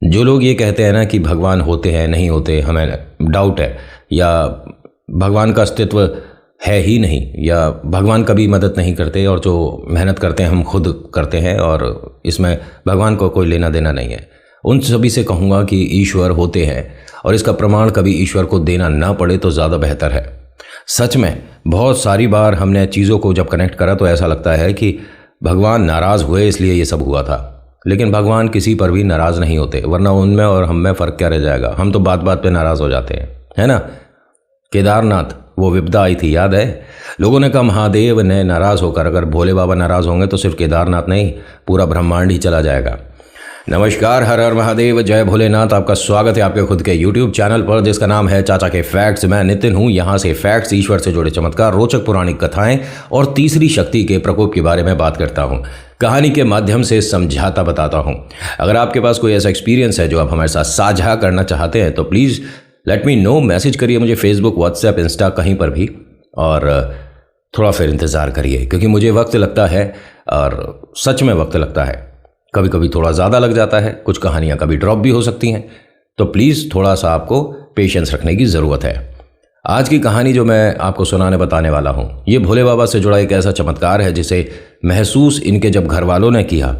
जो लोग ये कहते हैं ना कि भगवान होते हैं नहीं होते, हमें डाउट है, या भगवान का अस्तित्व है ही नहीं, या भगवान कभी मदद नहीं करते और जो मेहनत करते हैं हम खुद करते हैं और इसमें भगवान को कोई लेना देना नहीं है, उन सभी से कहूँगा कि ईश्वर होते हैं और इसका प्रमाण कभी ईश्वर को देना ना पड़े तो ज़्यादा बेहतर है। सच में बहुत सारी बार हमने चीज़ों को जब कनेक्ट करा तो ऐसा लगता है कि भगवान नाराज़ हुए इसलिए ये सब हुआ था, लेकिन भगवान किसी पर भी नाराज़ नहीं होते, वरना उनमें और हम में फ़र्क क्या रह जाएगा। हम तो बात बात पे नाराज़ हो जाते हैं, है ना। केदारनाथ वो विपदा आई थी, याद है? लोगों ने कहा महादेव ने नाराज़ होकर, अगर भोले बाबा नाराज़ होंगे तो सिर्फ केदारनाथ नहीं पूरा ब्रह्मांड ही चला जाएगा। नमस्कार, हर हर महादेव, जय भोलेनाथ। आपका स्वागत है आपके खुद के YouTube चैनल पर जिसका नाम है चाचा के फैक्ट्स। मैं नितिन हूँ। यहाँ से फैक्ट्स, ईश्वर से जुड़े चमत्कार, रोचक पौराणिक कथाएं और तीसरी शक्ति के प्रकोप के बारे में बात करता हूँ। कहानी के माध्यम से समझाता बताता हूँ। अगर आपके पास कोई ऐसा एक्सपीरियंस है जो आप हमारे साथ साझा करना चाहते हैं तो please let me know, message करिए मुझे फेसबुक, व्हाट्सएप, इंस्टा, कहीं पर भी, और थोड़ा फिर इंतज़ार करिए क्योंकि मुझे वक्त लगता है और सच में वक्त लगता है। कभी कभी थोड़ा ज़्यादा लग जाता है, कुछ कहानियाँ कभी ड्रॉप भी हो सकती हैं, तो प्लीज़ थोड़ा सा आपको पेशेंस रखने की ज़रूरत है। आज की कहानी जो मैं आपको सुनाने बताने वाला हूँ ये भोले बाबा से जुड़ा एक ऐसा चमत्कार है जिसे महसूस इनके जब घर वालों ने किया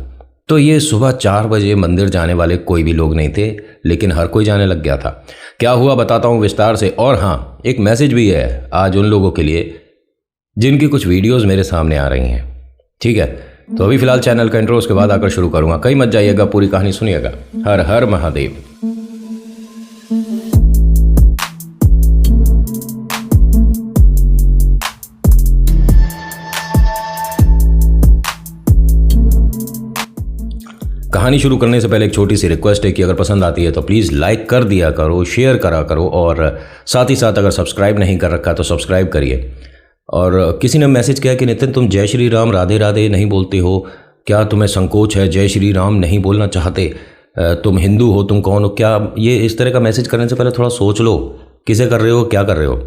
तो ये सुबह 4 बजे मंदिर जाने वाले कोई भी लोग नहीं थे, लेकिन हर कोई जाने लग गया था। क्या हुआ बताता हूँ विस्तार से। और हाँ, एक मैसेज भी है आज उन लोगों के लिए जिनकी कुछ वीडियोज़ मेरे सामने आ रही हैं, ठीक है। तो अभी फिलहाल चैनल का इंट्रो, उसके बाद आकर शुरू करूंगा। कहीं मत जाइएगा, पूरी कहानी सुनिएगा। हर हर महादेव। कहानी शुरू करने से पहले एक छोटी सी रिक्वेस्ट है कि अगर पसंद आती है तो प्लीज़ लाइक कर दिया करो, शेयर करा करो, और साथ ही साथ अगर सब्सक्राइब नहीं कर रखा तो सब्सक्राइब करिए। और किसी ने मैसेज किया कि नितिन तुम जय श्री राम राधे राधे नहीं बोलते हो, क्या तुम्हें संकोच है? जय श्री राम नहीं बोलना चाहते? तुम हिंदू हो, तुम कौन हो? क्या ये इस तरह का मैसेज करने से पहले थोड़ा सोच लो किसे कर रहे हो, क्या कर रहे हो।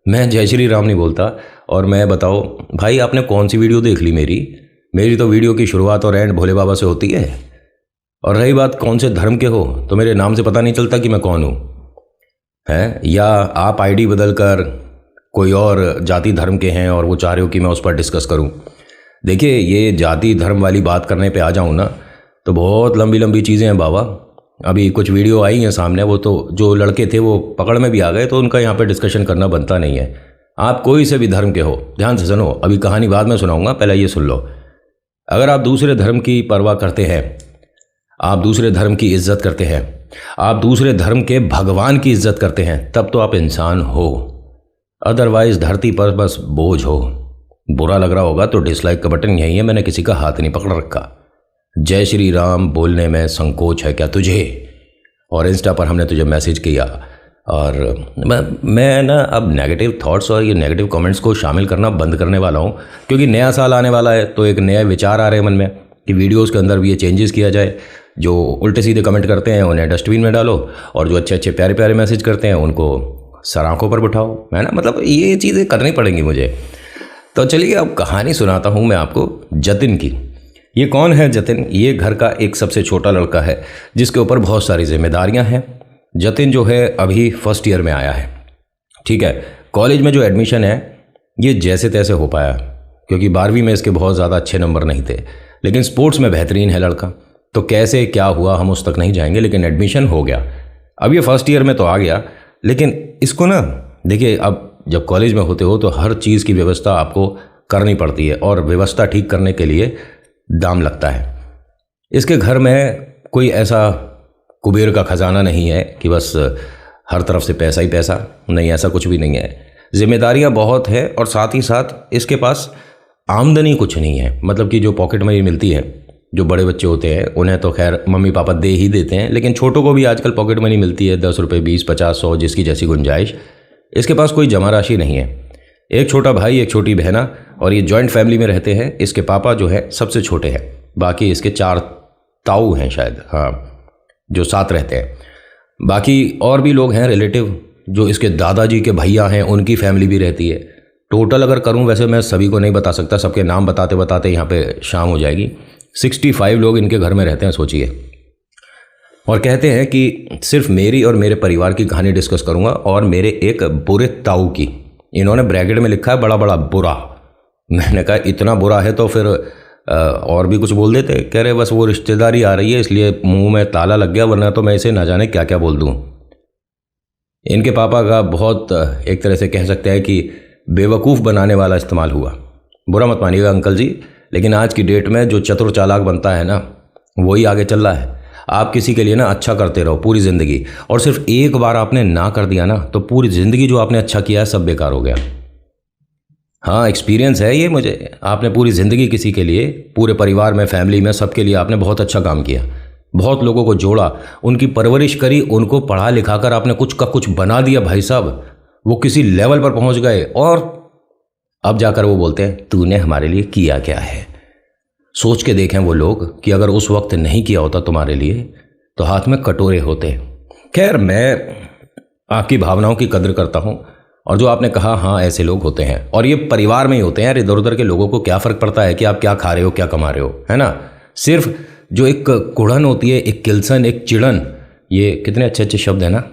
मैं जय श्री राम नहीं बोलता। और मैं बताओ भाई, आपने कौन सी वीडियो देख ली मेरी तो वीडियो की शुरुआत और एंड भोले बाबा से होती है। और रही बात कौन से धर्म के हो, तो मेरे नाम से पता नहीं चलता कि मैं कौन हूँ, है? या आप आईडी बदल कर कोई और जाति धर्म के हैं और वो चाह रहे हो कि मैं उस पर डिस्कस करूं। देखिए, ये जाति धर्म वाली बात करने पे आ जाऊं ना तो बहुत लंबी लंबी चीज़ें हैं बाबा। अभी कुछ वीडियो आई हैं सामने, वो तो जो लड़के थे वो पकड़ में भी आ गए, तो उनका यहाँ पे डिस्कशन करना बनता नहीं है। आप कोई से भी धर्म के हो, ध्यान से सुनो, अभी कहानी बाद में सुनाऊंगा, पहले ये सुन लो। अगर आप दूसरे धर्म की परवाह करते हैं, आप दूसरे धर्म की इज्जत करते हैं, आप दूसरे धर्म के भगवान की इज्जत करते हैं, तब तो आप इंसान हो। अदरवाइज धरती पर बस बोझ हो। बुरा लग रहा होगा तो डिसलाइक का बटन यही है, मैंने किसी का हाथ नहीं पकड़ रखा। जय श्री राम बोलने में संकोच है क्या तुझे? और इंस्टा पर हमने तुझे मैसेज किया, और मैं ना अब नेगेटिव थॉट्स और ये नेगेटिव कमेंट्स को शामिल करना बंद करने वाला हूँ, क्योंकि नया साल आने वाला है तो एक नया विचार आ रहे हैं मन में कि वीडियोज़ के अंदर भी ये चेंजेस किया जाए। जो उल्टे सीधे कमेंट करते हैं उन्हें डस्टबिन में डालो, और जो अच्छे अच्छे प्यारे प्यारे मैसेज करते हैं उनको सराखों पर बिठाओ, है ना। मतलब ये चीज़ें करनी पड़ेंगी मुझे। तो चलिए अब कहानी सुनाता हूँ मैं आपको जतिन की। ये कौन है जतिन? ये घर का एक सबसे छोटा लड़का है जिसके ऊपर बहुत सारी जिम्मेदारियाँ हैं। जतिन जो है अभी फर्स्ट ईयर में आया है, ठीक है। कॉलेज में जो एडमिशन है ये जैसे तैसे हो पाया क्योंकि 12वीं में इसके बहुत ज़्यादा अच्छे नंबर नहीं थे, लेकिन स्पोर्ट्स में बेहतरीन है लड़का। तो कैसे क्या हुआ हम उस तक नहीं जाएंगे, लेकिन एडमिशन हो गया। अब ये फर्स्ट ईयर में तो आ गया, लेकिन इसको ना देखिए, अब जब कॉलेज में होते हो तो हर चीज़ की व्यवस्था आपको करनी पड़ती है, और व्यवस्था ठीक करने के लिए दाम लगता है। इसके घर में कोई ऐसा कुबेर का खजाना नहीं है कि बस हर तरफ से पैसा ही पैसा, नहीं, ऐसा कुछ भी नहीं है। जिम्मेदारियां बहुत है और साथ ही साथ इसके पास आमदनी कुछ नहीं है। मतलब कि जो पॉकेट मनी मिलती है, जो बड़े बच्चे होते हैं उन्हें तो खैर मम्मी पापा दे ही देते हैं, लेकिन छोटों को भी आजकल पॉकेट मनी मिलती है, 10 रुपये, 20, 50, 100, जिसकी जैसी गुंजाइश। इसके पास कोई जमा राशि नहीं है। एक छोटा भाई, एक छोटी बहना, और ये जॉइंट फैमिली में रहते हैं। इसके पापा जो है सबसे छोटे हैं, बाकी इसके 4 ताऊ हैं शायद, हाँ, जो साथ रहते हैं। बाकी और भी लोग हैं रिलेटिव, जो इसके दादाजी के भैया हैं, उनकी फैमिली भी रहती है। टोटल अगर करूं, वैसे मैं सभी को नहीं बता सकता, सबके नाम बताते बताते यहाँ पे शाम हो जाएगी। 65 लोग इनके घर में रहते हैं, सोचिए। और कहते हैं कि सिर्फ मेरी और मेरे परिवार की कहानी डिस्कस करूंगा और मेरे एक बुरे ताऊ की। इन्होंने ब्रैकेट में लिखा है बड़ा बड़ा बुरा। मैंने कहा इतना बुरा है तो फिर और भी कुछ बोल देते। कह रहे बस वो रिश्तेदारी आ रही है इसलिए मुंह में ताला लग गया, वरना तो मैं इसे ना जाने क्या क्या बोल दूँ। इनके पापा का बहुत एक तरह से कह सकते हैं कि बेवकूफ़ बनाने वाला इस्तेमाल हुआ। बुरा मत मानिएगा अंकल जी, लेकिन आज की डेट में जो चतुर चालाक बनता है ना वही आगे चल रहा है। आप किसी के लिए ना अच्छा करते रहो पूरी ज़िंदगी, और सिर्फ एक बार आपने ना कर दिया ना तो पूरी ज़िंदगी जो आपने अच्छा किया है सब बेकार हो गया। हाँ, एक्सपीरियंस है ये मुझे। आपने पूरी ज़िंदगी किसी के लिए, पूरे परिवार में, फैमिली में, सबके लिए आपने बहुत अच्छा काम किया, बहुत लोगों को जोड़ा, उनकी परवरिश करी, उनको पढ़ा लिखा कर आपने कुछ का कुछ बना दिया। भाई साहब वो किसी लेवल पर पहुंच गए और अब जाकर वो बोलते हैं तूने हमारे लिए किया क्या है। सोच के देखें वो लोग कि अगर उस वक्त नहीं किया होता तुम्हारे लिए तो हाथ में कटोरे होते। खैर, मैं आपकी भावनाओं की कदर करता हूं, और जो आपने कहा हाँ ऐसे लोग होते हैं, और ये परिवार में ही होते हैं यार। इधर उधर के लोगों को क्या फ़र्क पड़ता है कि आप क्या खा रहे हो, क्या कमा रहे हो, है ना। सिर्फ जो एक कुड़न होती है, एक किलसन, एक चिड़न, ये कितने अच्छे अच्छे शब्द हैं ना।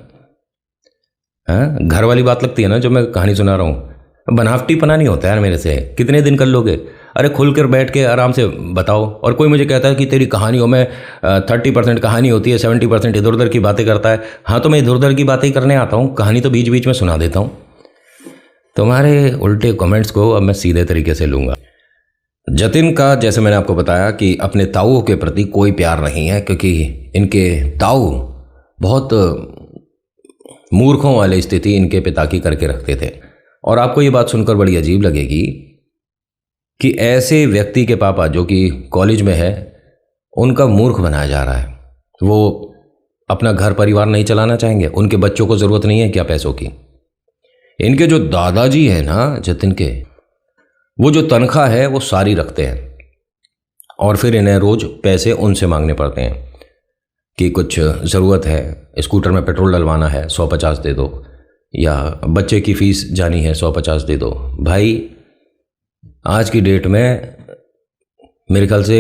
हाँ, घर वाली बात लगती है ना जो मैं कहानी सुना रहा हूँ। बनावटी पना नहीं होता यार मेरे से। कितने दिन कर लोगे? अरे खुलकर बैठ के आराम से बताओ। और कोई मुझे कहता है कि तेरी कहानियों में 30% कहानी होती है, 70% इधर उधर की बातें करता है। हाँ, तो मैं इधर उधर की बातें ही करने आता हूँ, कहानी तो बीच बीच में सुना देता हूँ। तुम्हारे उल्टे कमेंट्स को अब मैं सीधे तरीके से लूँगा। जतिन का, जैसे मैंने आपको बताया कि अपने ताऊ के प्रति कोई प्यार नहीं है, क्योंकि इनके ताऊ बहुत मूर्खों वाली स्थिति इनके पिता की करके रखते थे। और आपको ये बात सुनकर बड़ी अजीब लगेगी कि ऐसे व्यक्ति के पापा जो कि कॉलेज में है, उनका मूर्ख बनाया जा रहा है। वो अपना घर परिवार नहीं चलाना चाहेंगे, उनके बच्चों को ज़रूरत नहीं है क्या पैसों की। इनके जो दादाजी हैं ना जतिन के, वो जो तनख्वाह है वो सारी रखते हैं, और फिर इन्हें रोज़ पैसे उनसे मांगने पड़ते हैं कि कुछ ज़रूरत है, स्कूटर में पेट्रोल डलवाना है 150 दे दो, या बच्चे की फ़ीस जानी है 150 दे दो। भाई आज की डेट में मेरे ख्याल से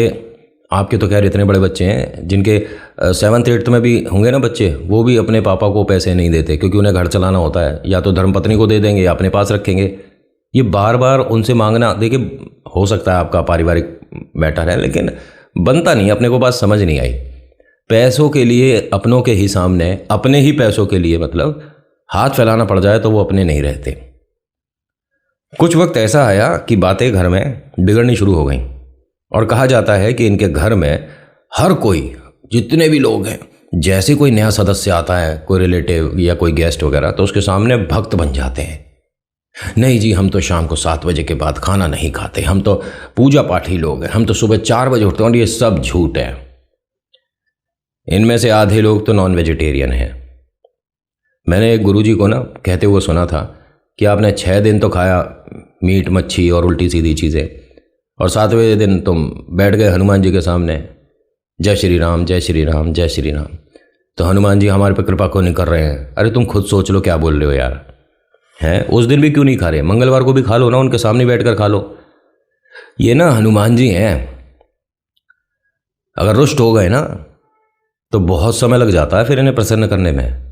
आपके तो खैर इतने बड़े बच्चे हैं, जिनके 7th 8th में भी होंगे ना बच्चे, वो भी अपने पापा को पैसे नहीं देते, क्योंकि उन्हें घर चलाना होता है। या तो धर्मपत्नी को दे देंगे या अपने पास रखेंगे। ये बार बार उनसे मांगना, देखिए हो सकता है आपका पारिवारिक मैटर है, लेकिन बनता नहीं। अपने को बात समझ नहीं आई। पैसों के लिए अपनों के ही सामने, अपने ही पैसों के लिए मतलब हाथ फैलाना पड़ जाए तो वो अपने नहीं रहते। कुछ वक्त ऐसा आया कि बातें घर में बिगड़नी शुरू हो गई, और कहा जाता है कि इनके घर में हर कोई, जितने भी लोग हैं, जैसे कोई नया सदस्य आता है, कोई रिलेटिव या कोई गेस्ट वगैरह, तो उसके सामने भक्त बन जाते हैं। नहीं जी, हम तो शाम को 7 बजे के बाद खाना नहीं खाते, हम तो पूजा पाठी लोग हैं, हम तो सुबह 4 बजे उठते हैं। और ये सब झूठ है। इनमें से आधे लोग तो नॉन वेजिटेरियन हैं। मैंने एक गुरुजी को ना कहते हुए सुना था कि आपने 6 दिन तो खाया मीट मच्छी और उल्टी सीधी चीज़ें, और 7वें दिन तुम बैठ गए हनुमान जी के सामने, जय श्री राम जय श्री राम जय श्री राम। तो हनुमान जी हमारे पे कृपा क्यों नहीं कर रहे हैं? अरे तुम खुद सोच लो क्या बोल रहे हो यार। हैं, उस दिन भी क्यों नहीं खा रहे? मंगलवार को भी खा लो ना, उनके सामने बैठकर खा लो। ये ना हनुमान जी हैं, अगर रुष्ट हो गए ना तो बहुत समय लग जाता है फिर इन्हें प्रसन्न करने में,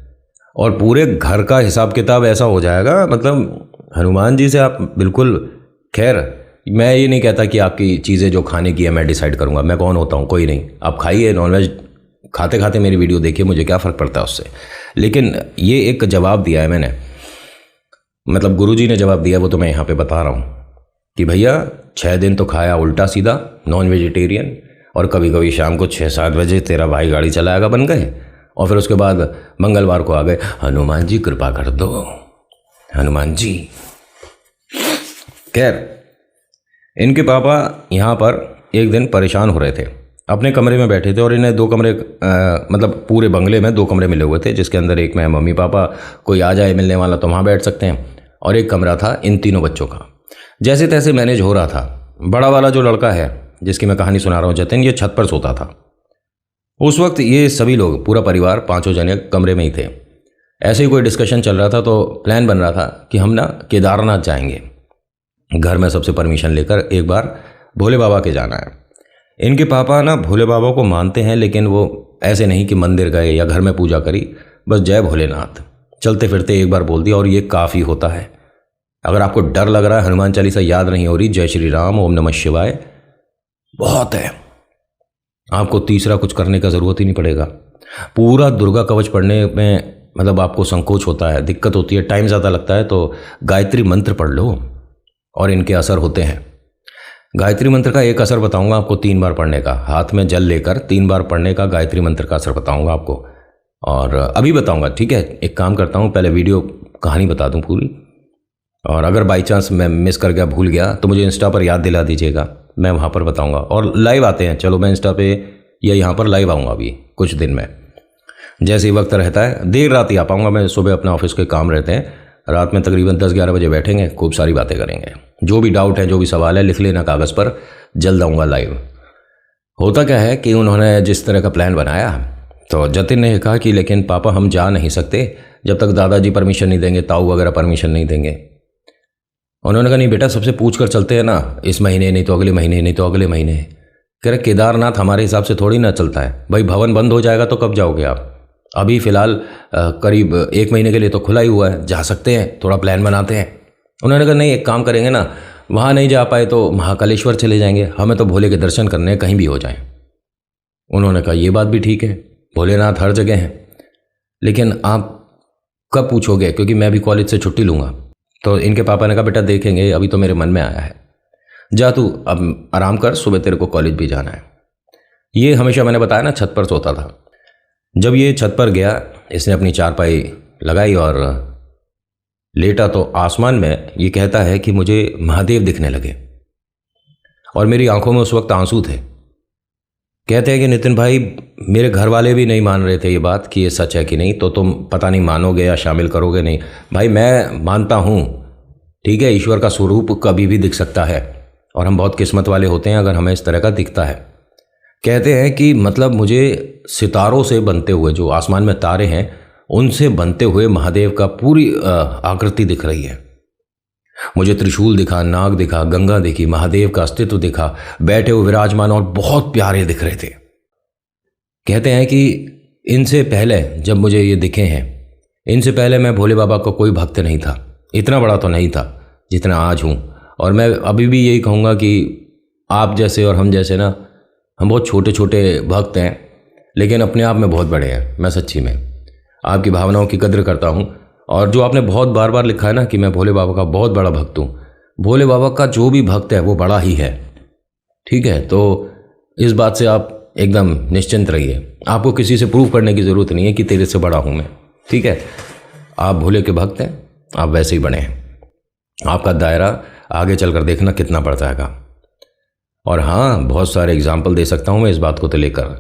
और पूरे घर का हिसाब किताब ऐसा हो जाएगा। मतलब हनुमान जी से आप बिल्कुल, खैर मैं ये नहीं कहता कि आपकी चीज़ें जो खाने की है मैं डिसाइड करूँगा। मैं कौन होता हूँ? कोई नहीं। आप खाइए, नॉनवेज खाते खाते मेरी वीडियो देखिए, मुझे क्या फ़र्क पड़ता है उससे। लेकिन ये एक जवाब दिया है मैंने, मतलब गुरुजी ने जवाब दिया, वो तो मैं यहाँ पे बता रहा हूँ कि भैया 6 दिन तो खाया उल्टा सीधा नॉन वेजिटेरियन, और कभी कभी शाम को 6-7 बजे तेरा भाई गाड़ी चलाएगा बन गए, और फिर उसके बाद मंगलवार को आ गए हनुमान जी कृपा कर दो, हनुमान जी। खैर, इनके पापा यहाँ पर एक दिन परेशान हो रहे थे, अपने कमरे में बैठे थे, और इन्हें 2 कमरे, मतलब पूरे बंगले में 2 कमरे मिले हुए थे, जिसके अंदर एक में मम्मी पापा, कोई आ जाए मिलने वाला तो वहाँ बैठ सकते हैं, और एक कमरा था इन तीनों बच्चों का। जैसे तैसे मैनेज हो रहा था। बड़ा वाला जो लड़का है जिसकी मैं कहानी सुना रहा हूँ जतिन, ये छत पर सोता था। उस वक्त ये सभी लोग, पूरा परिवार 5 जने कमरे में ही थे। ऐसे ही कोई डिस्कशन चल रहा था, तो प्लान बन रहा था कि हम ना केदारनाथ जाएंगे। घर में सबसे परमिशन लेकर एक बार भोले बाबा के जाना है। इनके पापा ना भोले बाबा को मानते हैं, लेकिन वो ऐसे नहीं कि मंदिर गए या घर में पूजा करी, बस जय भोलेनाथ चलते फिरते एक बार बोल दिया और ये काफ़ी होता है। अगर आपको डर लग रहा है, हनुमान चालीसा याद नहीं हो रही, जय श्री राम, ओम नमः शिवाय बहुत है, आपको तीसरा कुछ करने का ज़रूरत ही नहीं पड़ेगा। पूरा दुर्गा कवच पढ़ने में मतलब आपको संकोच होता है, दिक्कत होती है, टाइम ज़्यादा लगता है, तो गायत्री मंत्र पढ़ लो और इनके असर होते हैं। गायत्री मंत्र का एक असर बताऊंगा आपको 3 बार पढ़ने का, हाथ में जल लेकर 3 बार पढ़ने का गायत्री मंत्र का असर बताऊंगा आपको, और अभी बताऊंगा, ठीक है। एक काम करता हूं, पहले वीडियो कहानी बता दूं पूरी, और अगर बाई चांस मैं मिस कर गया, भूल गया, तो मुझे इंस्टा पर याद दिला दीजिएगा, मैं वहाँ पर बताऊँगा। और लाइव आते हैं, चलो मैं इंस्टा पे या यहाँ पर लाइव आऊँगा अभी कुछ दिन में, जैसे ही वक्त रहता है। देर रात ही आ पाऊँगा मैं, सुबह अपने ऑफिस के काम रहते हैं, रात में तकरीबन 10-11 बजे बैठेंगे, खूब सारी बातें करेंगे। जो भी डाउट है, जो भी सवाल है, लिख लेना कागज़ पर, जल्द आऊँगा लाइव। होता क्या है कि उन्होंने जिस तरह का प्लान बनाया, तो जतिन ने कहा कि लेकिन पापा हम जा नहीं सकते जब तक दादाजी परमिशन नहीं देंगे, ताऊ वगैरह परमिशन नहीं देंगे। उन्होंने कहा नहीं बेटा, सबसे पूछ कर चलते हैं ना, इस महीने नहीं तो अगले महीने, नहीं तो अगले महीने। कह रहे केदारनाथ हमारे हिसाब से थोड़ी ना चलता है भाई, भवन बंद हो जाएगा तो कब जाओगे आप? अभी फ़िलहाल करीब 1 महीने के लिए तो खुला ही हुआ है, जा सकते हैं, थोड़ा प्लान बनाते हैं। उन्होंने कहा नहीं, एक काम करेंगे ना, वहाँ नहीं जा पाए तो महाकालेश्वर चले जाएंगे, हमें तो भोले के दर्शन करने हैं, कहीं भी हो जाएं। उन्होंने कहा ये बात भी ठीक है, भोलेनाथ हर जगह हैं, लेकिन आप कब पूछोगे, क्योंकि मैं भी कॉलेज से छुट्टी लूँगा। तो इनके पापा ने कहा बेटा देखेंगे, अभी तो मेरे मन में आया है, जा तू अब आराम कर, सुबह तेरे को कॉलेज भी जाना है। ये हमेशा मैंने बताया ना, छत पर सोता था। जब ये छत पर गया, इसने अपनी चारपाई लगाई और लेटा, तो आसमान में ये कहता है कि मुझे महादेव दिखने लगे और मेरी आंखों में उस वक्त आंसू थे। कहते हैं कि नितिन भाई, मेरे घर वाले भी नहीं मान रहे थे ये बात कि ये सच है कि नहीं, तो तुम पता नहीं मानोगे या शामिल करोगे नहीं। भाई मैं मानता हूँ, ठीक है, ईश्वर का स्वरूप कभी भी दिख सकता है और हम बहुत किस्मत वाले होते हैं अगर हमें इस तरह का दिखता है। कहते हैं कि मतलब मुझे सितारों से बनते हुए, जो आसमान में तारे हैं, उनसे बनते हुए महादेव का पूरी आकृति दिख रही है। मुझे त्रिशूल दिखा, नाग दिखा, गंगा दिखी, महादेव का अस्तित्व दिखा, बैठे हुए विराजमान, और बहुत प्यारे दिख रहे थे। कहते हैं कि इनसे पहले जब मुझे ये दिखे हैं, इनसे पहले मैं भोले बाबा का कोई भक्त नहीं था, इतना बड़ा तो नहीं था जितना आज हूँ। और मैं अभी भी यही कहूँगा कि आप जैसे और हम जैसे ना, हम बहुत छोटे छोटे भक्त हैं, लेकिन अपने आप में बहुत बड़े हैं। मैं सच्ची में आपकी भावनाओं की कद्र करता हूँ। और जो आपने बहुत बार बार लिखा है ना कि मैं भोले बाबा का बहुत बड़ा भक्त हूँ, भोले बाबा का जो भी भक्त है वो बड़ा ही है, ठीक है। तो इस बात से आप एकदम निश्चिंत रहिए, आपको किसी से प्रूव करने की ज़रूरत नहीं है कि तेरे से बड़ा हूँ मैं, ठीक है। आप भोले के भक्त हैं, आप वैसे ही बने हैं। आपका दायरा आगे चलकर देखना कितना बढ़ जाएगा। और हाँ, बहुत सारे एग्जाम्पल दे सकता हूँ मैं इस बात को तो लेकर।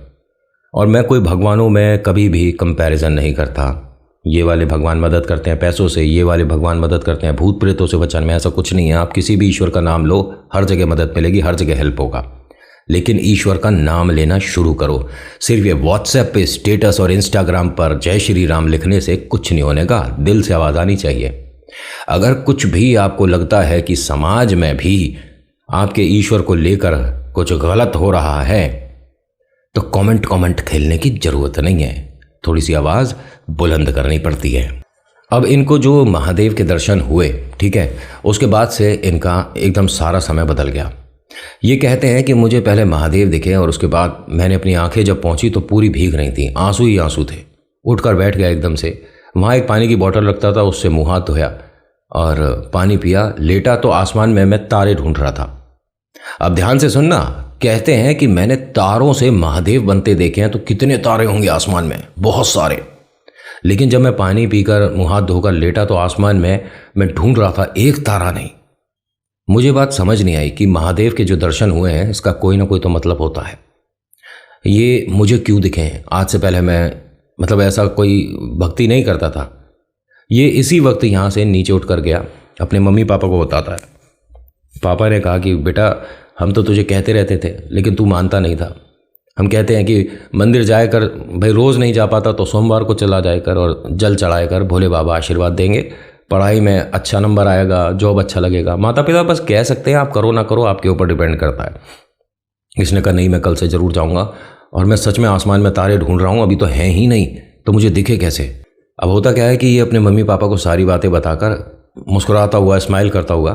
और मैं कोई भगवानों में कभी भी कंपैरिजन नहीं करता, ये वाले भगवान मदद करते हैं पैसों से, ये वाले भगवान मदद करते हैं भूत प्रेतों से बचाने में, ऐसा कुछ नहीं है। आप किसी भी ईश्वर का नाम लो, हर जगह मदद मिलेगी, हर जगह हेल्प होगा, लेकिन ईश्वर का नाम लेना शुरू करो। सिर्फ ये व्हाट्सएप पे स्टेटस और इंस्टाग्राम पर जय श्री राम लिखने से कुछ नहीं होने का, दिल से आवाज़ आनी चाहिए। अगर कुछ भी आपको लगता है कि समाज में भी आपके ईश्वर को लेकर कुछ गलत हो रहा है, तो कमेंट खेलने की ज़रूरत नहीं है, थोड़ी सी आवाज़ बुलंद करनी पड़ती है। अब इनको जो महादेव के दर्शन हुए, ठीक है, उसके बाद से इनका एकदम सारा समय बदल गया। ये कहते हैं कि मुझे पहले महादेव दिखे और उसके बाद मैंने अपनी आंखें जब पहुंची तो पूरी भीग रही थी, आंसू ही आंसू थे। उठकर बैठ गया एकदम से, वहाँ एक पानी की बोतल रखता था, उससे मुँह हाथ धोया और पानी पिया, लेटा तो आसमान में मैं तारे ढूंढ रहा था। अब ध्यान से सुनना, कहते हैं कि मैंने तारों से महादेव बनते देखे हैं, तो कितने तारे होंगे आसमान में, बहुत सारे। लेकिन जब मैं पानी पीकर मुँह हाथ धोकर लेटा तो आसमान में मैं ढूंढ रहा था, एक तारा नहीं। मुझे बात समझ नहीं आई कि महादेव के जो दर्शन हुए हैं इसका कोई ना कोई तो मतलब होता है। ये मुझे क्यों दिखे हैं? आज से पहले मैं मतलब ऐसा कोई भक्ति नहीं करता था। ये इसी वक्त यहाँ से नीचे उठ कर गया, अपने मम्मी पापा को बताता है। पापा ने कहा कि बेटा हम तो तुझे कहते रहते थे लेकिन तू मानता नहीं था। हम कहते हैं कि मंदिर जाया कर, भाई रोज़ नहीं जा पाता तो सोमवार को चला जाया कर और जल चढ़ाया कर, भोले बाबा आशीर्वाद देंगे, पढ़ाई में अच्छा नंबर आएगा, जॉब अच्छा लगेगा। माता पिता बस कह सकते हैं, आप करो ना करो आपके ऊपर डिपेंड करता है। इसने कहा नहीं, मैं कल से ज़रूर जाऊँगा और मैं सच में आसमान में तारे ढूंढ रहा हूँ, अभी तो हैं ही नहीं, तो मुझे दिखे कैसे। अब होता क्या है कि ये अपने मम्मी पापा को सारी बातें बताकर मुस्कुराता हुआ, स्माइल करता हुआ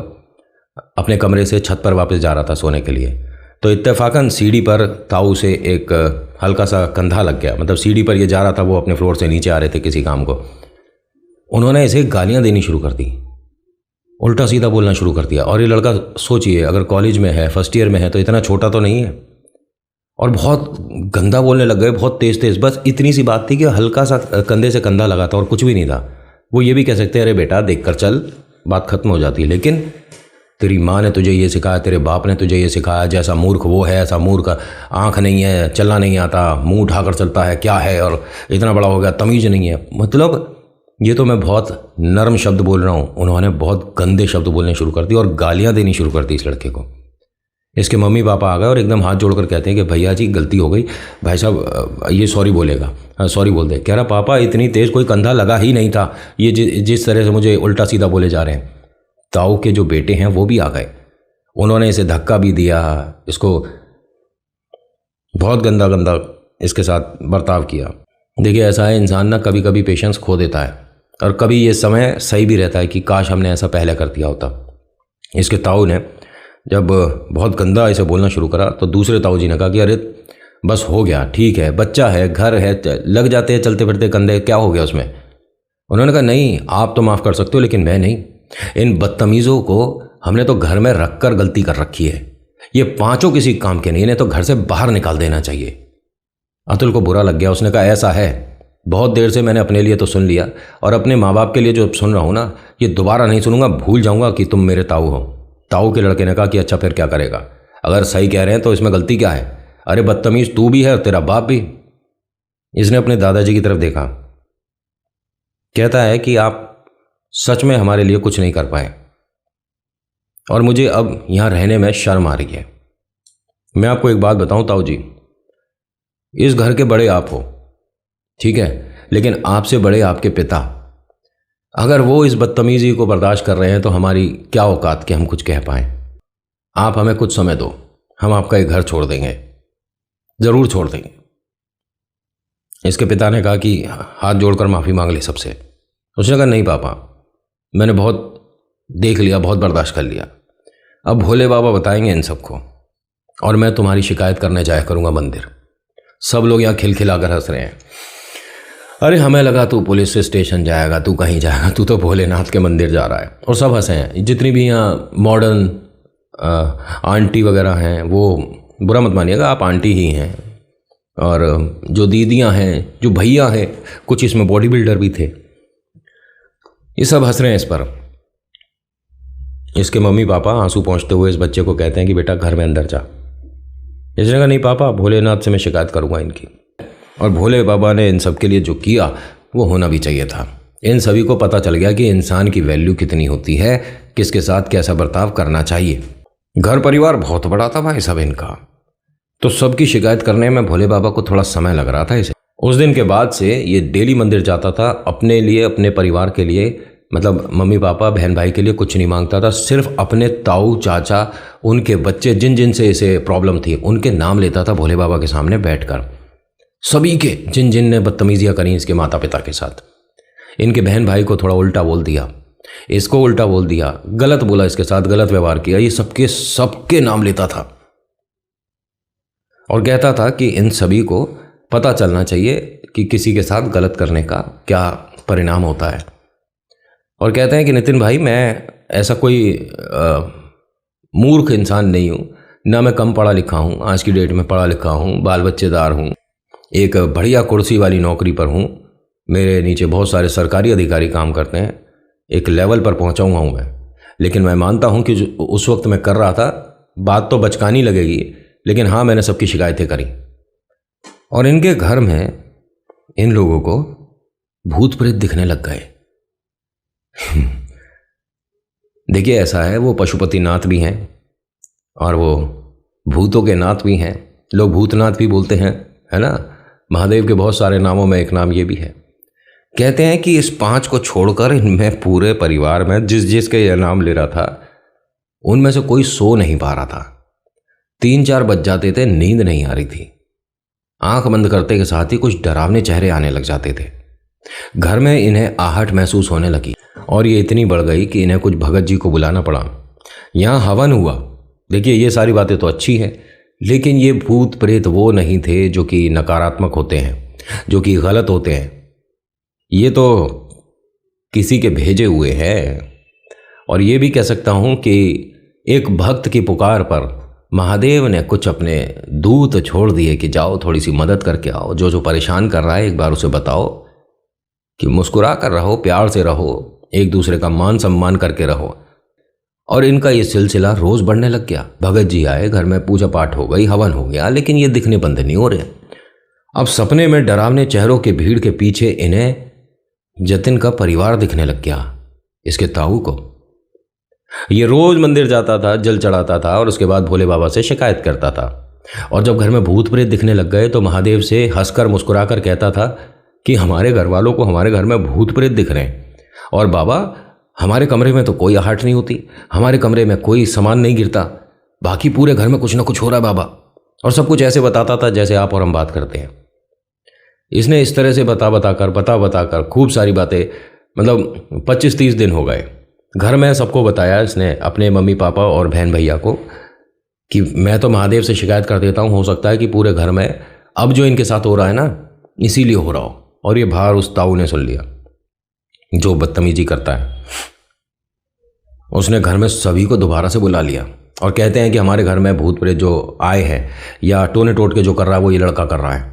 अपने कमरे से छत पर वापस जा रहा था सोने के लिए। तो इत्तेफाकन सीढ़ी पर ताऊ से एक हल्का सा कंधा लग गया। मतलब सीढ़ी पर ये जा रहा था, वो अपने फ्लोर से नीचे आ रहे थे किसी काम को। उन्होंने इसे गालियाँ देनी शुरू कर दी, उल्टा सीधा बोलना शुरू कर दिया। और ये लड़का, सोचिए, अगर कॉलेज में है, फर्स्ट ईयर में है, तो इतना छोटा तो नहीं है, और बहुत गंदा बोलने लग गए, बहुत तेज़ तेज़। बस इतनी सी बात थी कि हल्का सा कंधे से कंधा लगा था और कुछ भी नहीं था। वो ये भी कह सकते हैं, अरे बेटा देख कर चल, बात खत्म हो जाती। लेकिन तेरी माँ ने तुझे ये सिखाया, तेरे बाप ने तुझे ये सिखाया, जैसा मूर्ख वो है ऐसा मूर्ख, आँख नहीं है, चलना नहीं आता, मुंह उठाकर चलता है, क्या है, और इतना बड़ा हो गया, तमीज़ नहीं है। मतलब ये तो मैं बहुत नरम शब्द बोल रहा हूँ, उन्होंने बहुत गंदे शब्द बोलने शुरू कर दिए और गालियाँ देनी शुरू कर दी इस लड़के को। इसके मम्मी पापा आ गए और एकदम हाथ जोड़कर कहते हैं कि भैया जी गलती हो गई, भाई साहब ये सॉरी बोलेगा, सॉरी बोल दे। कह रहा पापा इतनी तेज़ कोई कंधा लगा ही नहीं था, ये जिस तरह से मुझे उल्टा सीधा बोले जा रहे हैं। ताऊ के जो बेटे हैं वो भी आ गए, उन्होंने इसे धक्का भी दिया, इसको बहुत गंदा गंदा इसके साथ बर्ताव किया। देखिए ऐसा है, इंसान ना कभी कभी पेशेंस खो देता है, और कभी ये समय सही भी रहता है कि काश हमने ऐसा पहले कर दिया होता। इसके ताऊ ने जब बहुत गंदा ऐसे बोलना शुरू करा तो दूसरे ताऊ जी ने कहा कि अरे बस हो गया, ठीक है, बच्चा है, घर है, लग जाते हैं चलते फिरते कंधे, क्या हो गया उसमें। उन्होंने कहा नहीं, आप तो माफ़ कर सकते हो लेकिन मैं नहीं। इन बदतमीज़ों को हमने तो घर में रख कर गलती कर रखी है, ये पांचों किसी काम के नहीं, इन्हें तो घर से बाहर निकाल देना चाहिए। अतुल को बुरा लग गया, उसने कहा ऐसा है, बहुत देर से मैंने अपने लिए तो सुन लिया, और अपने माँ बाप के लिए जो सुन रहा हूँ ना, ये दोबारा नहीं सुनूंगा, भूल जाऊंगा कि तुम मेरे ताऊ हो। ताऊ के लड़के ने कहा कि अच्छा फिर क्या करेगा, अगर सही कह रहे हैं तो इसमें गलती क्या है, अरे बदतमीज तू भी है और तेरा बाप भी। इसने अपने दादाजी की तरफ देखा, कहता है कि आप सच में हमारे लिए कुछ नहीं कर पाए, और मुझे अब यहाँ रहने में शर्म आ रही है। मैं आपको एक बात बताऊं ताऊ जी, इस घर के बड़े आप हो, ठीक है, लेकिन आपसे बड़े आपके पिता, अगर वो इस बदतमीजी को बर्दाश्त कर रहे हैं तो हमारी क्या औकात कि हम कुछ कह पाएं। आप हमें कुछ समय दो, हम आपका एक घर छोड़ देंगे, ज़रूर छोड़ देंगे। इसके पिता ने कहा कि हाथ जोड़कर माफ़ी मांग ले सबसे। उसने कहा नहीं पापा, मैंने बहुत देख लिया, बहुत बर्दाश्त कर लिया, अब भोले बाबा बताएंगे इन सबको, और मैं तुम्हारी शिकायत करने जाया करूँगा मंदिर। सब लोग यहाँ खिलखिलाकर हंस रहे हैं। अरे हमें लगा तू पुलिस स्टेशन जाएगा, तू कहीं जाएगा, तू तो भोलेनाथ के मंदिर जा रहा है। और सब हंसे हैं, जितनी भी यहाँ मॉडर्न आंटी वगैरह हैं, वो बुरा मत मानिएगा, आप आंटी ही हैं, और जो दीदियाँ हैं, जो भैया हैं, कुछ इसमें बॉडी बिल्डर भी थे, ये सब हंस रहे हैं इस पर। इसके मम्मी पापा आंसू पोंछते हुए इस बच्चे को कहते हैं कि बेटा घर में अंदर जा। इसने कहा नहीं पापा, भोलेनाथ से मैं शिकायत करूँगा इनकी। और भोले बाबा ने इन सब के लिए जो किया वो होना भी चाहिए था। इन सभी को पता चल गया कि इंसान की वैल्यू कितनी होती है, किसके साथ कैसा बर्ताव करना चाहिए। घर परिवार बहुत बड़ा था भाई सब इनका, तो सबकी शिकायत करने में भोले बाबा को थोड़ा समय लग रहा था इसे। उस दिन के बाद से ये डेली मंदिर जाता था, अपने लिए, अपने परिवार के लिए, मतलब मम्मी पापा बहन भाई के लिए कुछ नहीं मांगता था, सिर्फ अपने ताऊ चाचा, उनके बच्चे, जिन जिन से इसे प्रॉब्लम थी, उनके नाम लेता था भोले बाबा के सामने बैठकर। सभी के, जिन जिन ने बदतमीजियाँ करी इसके माता पिता के साथ। इनके बहन भाई को थोड़ा उल्टा बोल दिया, इसको उल्टा बोल दिया, गलत बोला, इसके साथ गलत व्यवहार किया, ये सबके नाम लेता था और कहता था कि इन सभी को पता चलना चाहिए कि किसी के साथ गलत करने का क्या परिणाम होता है। और कहते हैं कि नितिन भाई, मैं ऐसा कोई मूर्ख इंसान नहीं हूँ, ना मैं कम पढ़ा लिखा हूँ, आज की डेट में पढ़ा लिखा हूँ, बाल बच्चेदार हूँ, एक बढ़िया कुर्सी वाली नौकरी पर हूँ, मेरे नीचे बहुत सारे सरकारी अधिकारी काम करते हैं, एक लेवल पर पहुँचा हुआ हूँ मैं। लेकिन मैं मानता हूँ कि जो उस वक्त मैं कर रहा था, बात तो बचकानी लगेगी, लेकिन हाँ मैंने सबकी शिकायतें करी। और इनके घर में इन लोगों को भूत प्रेत दिखने लग गए। देखिए ऐसा है, वो पशुपति नाथ भी हैं और वो भूतों के नाथ भी हैं, लोग भूतनाथ भी बोलते हैं, है ना। महादेव के बहुत सारे नामों में एक नाम ये भी है। कहते हैं कि इस 5 को छोड़कर इनमें पूरे परिवार में जिस जिसके यह नाम ले रहा था, उनमें से कोई सो नहीं पा रहा था। 3-4 बज जाते थे, नींद नहीं आ रही थी। आंख बंद करते के साथ ही कुछ डरावने चेहरे आने लग जाते थे। घर में इन्हें आहट महसूस होने लगी और ये इतनी बढ़ गई कि इन्हें कुछ भगत जी को बुलाना पड़ा। यहाँ हवन हुआ। देखिए, ये सारी बातें तो अच्छी हैं, लेकिन ये भूत प्रेत वो नहीं थे जो कि नकारात्मक होते हैं, जो कि गलत होते हैं। ये तो किसी के भेजे हुए हैं। और ये भी कह सकता हूँ कि एक भक्त की पुकार पर महादेव ने कुछ अपने दूत छोड़ दिए कि जाओ थोड़ी सी मदद करके आओ, जो जो परेशान कर रहा है एक बार उसे बताओ कि मुस्कुरा कर रहो, प्यार से रहो, एक दूसरे का मान सम्मान करके रहो। और इनका ये सिलसिला रोज़ बढ़ने लग गया। भगत जी आए, घर में पूजा पाठ हो गई, हवन हो गया, लेकिन ये दिखने बंद नहीं हो रहे। अब सपने में डरावने चेहरों के भीड़ के पीछे इन्हें जतिन का परिवार दिखने लग गया, इसके ताऊ को। ये रोज मंदिर जाता था, जल चढ़ाता था और उसके बाद भोले बाबा से शिकायत करता था। और जब घर में भूत प्रेत दिखने लग गए तो महादेव से हंसकर मुस्कुराकर कहता था कि हमारे घर वालों को हमारे घर में भूत प्रेत दिख रहे हैं, और बाबा हमारे कमरे में तो कोई आहट नहीं होती, हमारे कमरे में कोई सामान नहीं गिरता, बाकी पूरे घर में कुछ ना कुछ हो रहा है बाबा। और सब कुछ ऐसे बताता था जैसे आप और हम बात करते हैं। इसने इस तरह से बता बताकर खूब सारी बातें, मतलब 25-30 दिन हो गए। घर में सबको बताया इसने, अपने मम्मी पापा और बहन भैया को, कि मैं तो महादेव से शिकायत कर देता हूँ, हो सकता है कि पूरे घर में अब जो इनके साथ हो रहा है ना, इसीलिए हो रहा हो। और ये बाहर उस ताऊ ने सुन लिया जो बदतमीजी करता है। उसने घर में सभी को दोबारा से बुला लिया और कहते हैं कि हमारे घर में भूत प्रेत जो आए हैं या टोने टोट के जो कर रहा है वो ये लड़का कर रहा है,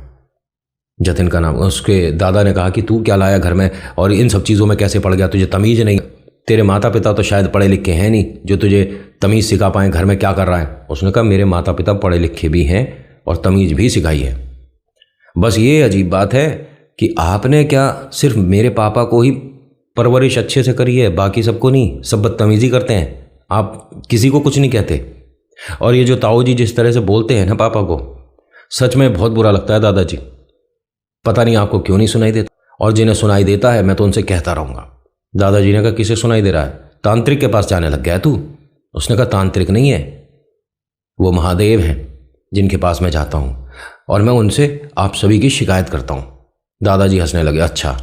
जतिन का नाम। उसके दादा ने कहा कि तू क्या लाया घर में और इन सब चीज़ों में कैसे पड़ गया, तुझे तमीज़ नहीं, तेरे माता पिता तो शायद पढ़े लिखे हैं नहीं जो तुझे तमीज़ सिखा पाएँ, घर में क्या कर रहा है। उसने कहा मेरे माता पिता पढ़े लिखे भी हैं और तमीज़ भी सिखाई है, बस ये अजीब बात है कि आपने क्या सिर्फ मेरे पापा को ही परवरिश अच्छे से करी है, बाकी सबको नहीं, सब बदतमीज़ी करते हैं, आप किसी को कुछ नहीं कहते। और ये जो ताऊ जी जिस तरह से बोलते हैं ना पापा को, सच में बहुत बुरा लगता है दादाजी। पता नहीं आपको क्यों नहीं सुनाई देता, और जिन्हें सुनाई देता है मैं तो उनसे कहता रहूँगा। दादाजी ने कहा किसे सुनाई दे रहा है, तांत्रिक के पास जाने लग गया है तू। उसने कहा तांत्रिक नहीं है, वो महादेव हैं जिनके पास मैं जाता हूँ और मैं उनसे आप सभी की शिकायत करता हूँ। दादाजी हंसने लगे, अच्छा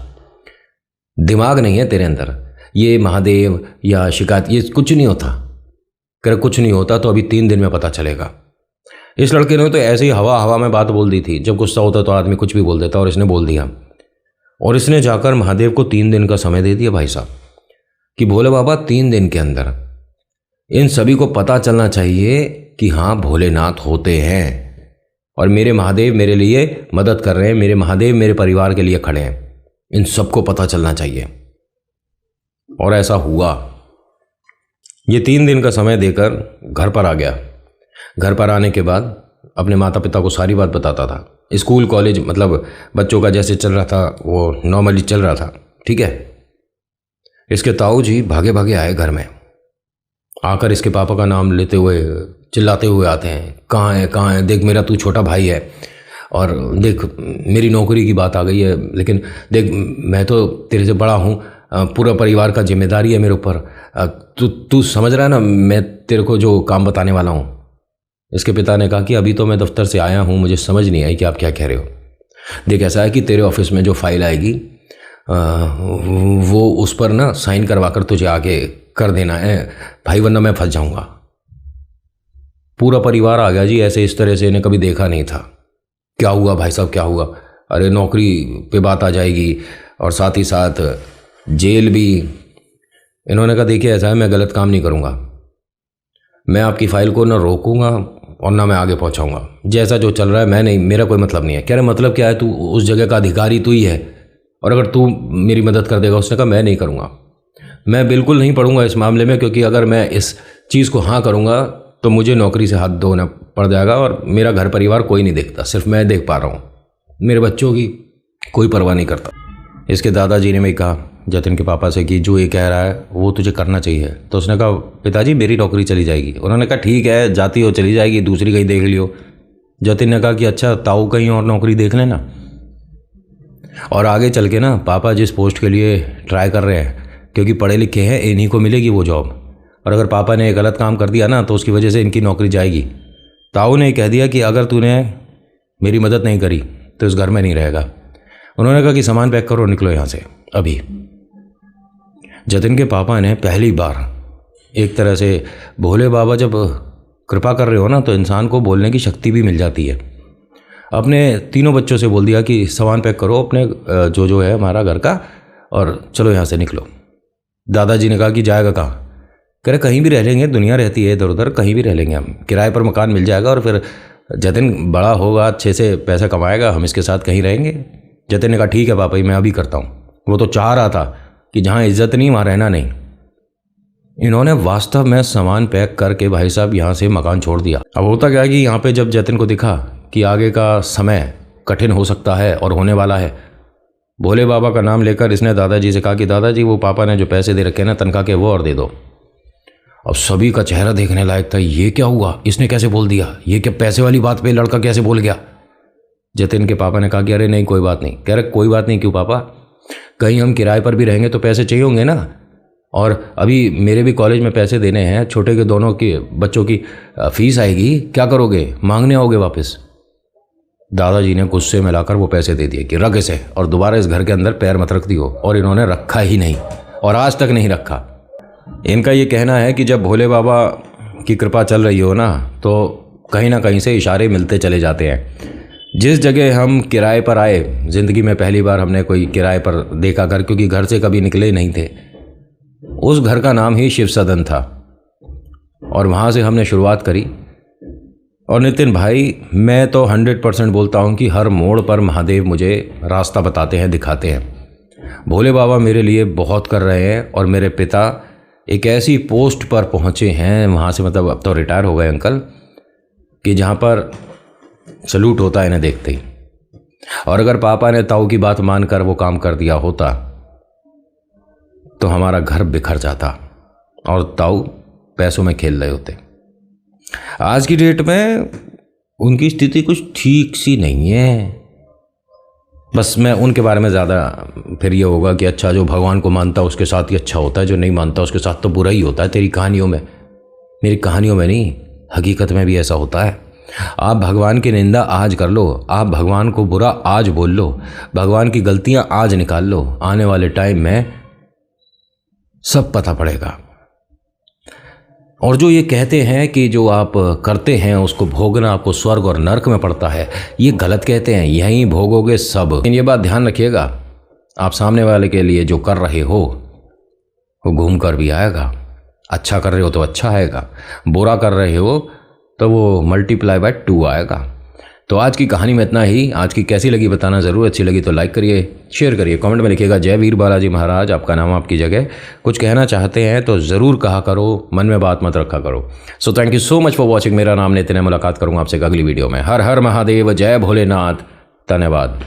दिमाग नहीं है तेरे अंदर, ये महादेव या शिकायत ये कुछ नहीं होता। कर कुछ नहीं होता तो अभी 3 दिन में पता चलेगा। इस लड़के ने तो ऐसे ही हवा हवा में बात बोल दी थी, जब गुस्सा होता तो आदमी कुछ भी बोल देता, और इसने बोल दिया। और इसने जाकर महादेव को 3 दिन का समय दे दिया भाई साहब, कि भोले बाबा 3 दिन के अंदर इन सभी को पता चलना चाहिए कि हाँ भोलेनाथ होते हैं और मेरे महादेव मेरे लिए मदद कर रहे हैं, मेरे महादेव मेरे परिवार के लिए खड़े हैं, इन सबको पता चलना चाहिए। और ऐसा हुआ। ये 3 दिन का समय देकर घर पर आ गया। घर पर आने के बाद अपने माता पिता को सारी बात बताता था। स्कूल कॉलेज मतलब बच्चों का जैसे चल रहा था वो नॉर्मली चल रहा था, ठीक है। इसके ताऊ जी भागे भागे आए घर में, आकर इसके पापा का नाम लेते हुए चिल्लाते हुए आते हैं, कहाँ है, देख मेरा तू छोटा भाई है, और देख मेरी नौकरी की बात आ गई है, लेकिन देख मैं तो तेरे से बड़ा हूँ, पूरा परिवार का जिम्मेदारी है मेरे ऊपर, तू समझ रहा है ना मैं तेरे को जो काम बताने वाला हूँ। इसके पिता ने कहा कि अभी तो मैं दफ्तर से आया हूँ, मुझे समझ नहीं आई कि आप क्या कह रहे हो। देख ऐसा है कि तेरे ऑफिस में जो फाइल आएगी वो उस पर ना साइन करवा कर तुझे आगे कर देना है भाई, वरना मैं फंस जाऊँगा। पूरा परिवार आ गया जी, ऐसे इस तरह से इन्हें कभी देखा नहीं था। क्या हुआ भाई साहब, क्या हुआ? अरे नौकरी पे बात आ जाएगी और साथ ही साथ जेल भी। इन्होंने कहा देखिए ऐसा है, मैं गलत काम नहीं करूँगा, मैं आपकी फ़ाइल को ना रोकूंगा और ना मैं आगे पहुँचाऊँगा, जैसा जो चल रहा है मैं नहीं, मेरा कोई मतलब नहीं है। कह रहे मतलब क्या है, तू उस जगह का अधिकारी तू ही है और अगर तू मेरी मदद कर देगा। उसने कहा मैं नहीं करूँगा, मैं बिल्कुल नहीं पढ़ूंगा इस मामले में, क्योंकि अगर मैं इस चीज़ को हाँ करूँगा तो मुझे नौकरी से हाथ धोना पड़ जाएगा और मेरा घर परिवार कोई नहीं देखता, सिर्फ मैं देख पा रहा हूँ, मेरे बच्चों की कोई परवाह नहीं करता। इसके दादाजी ने भी कहा जतिन के पापा से कि जो ये कह रहा है वो तुझे करना चाहिए। तो उसने कहा पिताजी मेरी नौकरी चली जाएगी। उन्होंने कहा ठीक है जाती हो चली जाएगी, दूसरी कहीं देख लियो। जतिन ने कहा कि अच्छा ताऊ कहीं और नौकरी देख लेना, और आगे चल के ना पापा जिस पोस्ट के लिए ट्राई कर रहे हैं, क्योंकि पढ़े लिखे हैं, इन्हीं को मिलेगी वो जॉब, और अगर पापा ने गलत काम कर दिया ना तो उसकी वजह से इनकी नौकरी जाएगी। ताऊ ने कह दिया कि अगर तूने मेरी मदद नहीं करी तो इस घर में नहीं रहेगा। उन्होंने कहा कि सामान पैक करो, निकलो यहाँ से अभी। जतिन के पापा ने पहली बार एक तरह से, भोले बाबा जब कृपा कर रहे हो ना तो इंसान को बोलने की शक्ति भी मिल जाती है। अपने तीनों बच्चों से बोल दिया कि सामान पैक करो अपने जो है हमारा घर का, और चलो यहाँ से निकलो। दादाजी ने कहा कि जाएगा कहाँ? कह रहे कहीं भी रह लेंगे, दुनिया रहती है इधर उधर, कहीं भी रह लेंगे हम, किराए पर मकान मिल जाएगा और फिर जतिन बड़ा होगा, अच्छे से पैसा कमाएगा, हम इसके साथ कहीं रहेंगे। जतिन ने कहा ठीक है पापा जी, मैं अभी करता हूँ। वो तो चाह रहा था कि जहाँ इज्जत नहीं वहाँ रहना नहीं। इन्होंने वास्तव में सामान पैक करके भाई साहब यहाँ से मकान छोड़ दिया। अब होता क्या है कि यहाँ पे जब जतिन को दिखा कि आगे का समय कठिन हो सकता है और होने वाला है, भोले बाबा का नाम लेकर इसने दादाजी से कहा कि दादाजी वो पापा ने जो पैसे दे रखे ना तनख्वाह के, वो और दे दो। अब सभी का चेहरा देखने लायक था, ये क्या हुआ, इसने कैसे बोल दिया, ये क्या पैसे वाली बात पे लड़का कैसे बोल गया। जतिन के पापा ने कहा कि अरे नहीं कोई बात नहीं। कह रहे कोई बात नहीं क्यों पापा, कहीं हम किराए पर भी रहेंगे तो पैसे चाहिए होंगे ना, और अभी मेरे भी कॉलेज में पैसे देने हैं, छोटे के दोनों के बच्चों की फीस आएगी, क्या करोगे, मांगने आओगे वापस। दादाजी ने गुस्से में लाकर वो पैसे दे दिए कि रख इसे और दोबारा इस घर के अंदर पैर मत रख दियो, और इन्होंने रखा ही नहीं और आज तक नहीं रखा। इनका ये कहना है कि जब भोले बाबा की कृपा चल रही हो ना तो कहीं ना कहीं से इशारे मिलते चले जाते हैं। जिस जगह हम किराए पर आए, ज़िंदगी में पहली बार हमने कोई किराए पर देखा घर, क्योंकि घर से कभी निकले नहीं थे, उस घर का नाम ही शिव सदन था और वहाँ से हमने शुरुआत करी। और नितिन भाई मैं तो 100% बोलता हूँ कि हर मोड़ पर महादेव मुझे रास्ता बताते हैं, दिखाते हैं। भोले बाबा मेरे लिए बहुत कर रहे हैं और मेरे पिता एक ऐसी पोस्ट पर पहुँचे हैं वहाँ से, मतलब अब तो रिटायर हो गए अंकल, कि जहाँ पर सल्यूट होता है इन्हें देखते ही। और अगर पापा ने ताऊ की बात मानकर वो काम कर दिया होता तो हमारा घर बिखर जाता और ताऊ पैसों में खेल रहे होते। आज की डेट में उनकी स्थिति कुछ ठीक सी नहीं है। बस मैं उनके बारे में ज़्यादा फिर ये होगा कि अच्छा जो भगवान को मानता है उसके साथ ही अच्छा होता है, जो नहीं मानता उसके साथ तो बुरा ही होता है। तेरी कहानियों में, मेरी कहानियों में नहीं, हकीकत में भी ऐसा होता है। आप भगवान की निंदा आज कर लो, आप भगवान को बुरा आज बोल लो, भगवान की गलतियां आज निकाल लो, आने वाले टाइम में सब पता पड़ेगा। और जो ये कहते हैं कि जो आप करते हैं उसको भोगना आपको स्वर्ग और नरक में पड़ता है, ये गलत कहते हैं, यहीं भोगोगे सब। लेकिन ये बात ध्यान रखिएगा, आप सामने वाले के लिए जो कर रहे हो वो घूम कर भी आएगा। अच्छा कर रहे हो तो अच्छा आएगा, बुरा कर रहे हो तो वो मल्टीप्लाई बाय 2 आएगा। तो आज की कहानी में इतना ही। आज की कैसी लगी बताना ज़रूर, अच्छी लगी तो लाइक करिए, शेयर करिए, कमेंट में लिखिएगा जय वीर बालाजी महाराज, आपका नाम आपकी जगह। कुछ कहना चाहते हैं तो ज़रूर कहा करो, मन में बात मत रखा करो। So thank you so much for watching. मेरा नाम नितिन है, मुलाकात करूँगा आपसे अगली वीडियो में। हर हर महादेव, जय भोलेनाथ, धन्यवाद।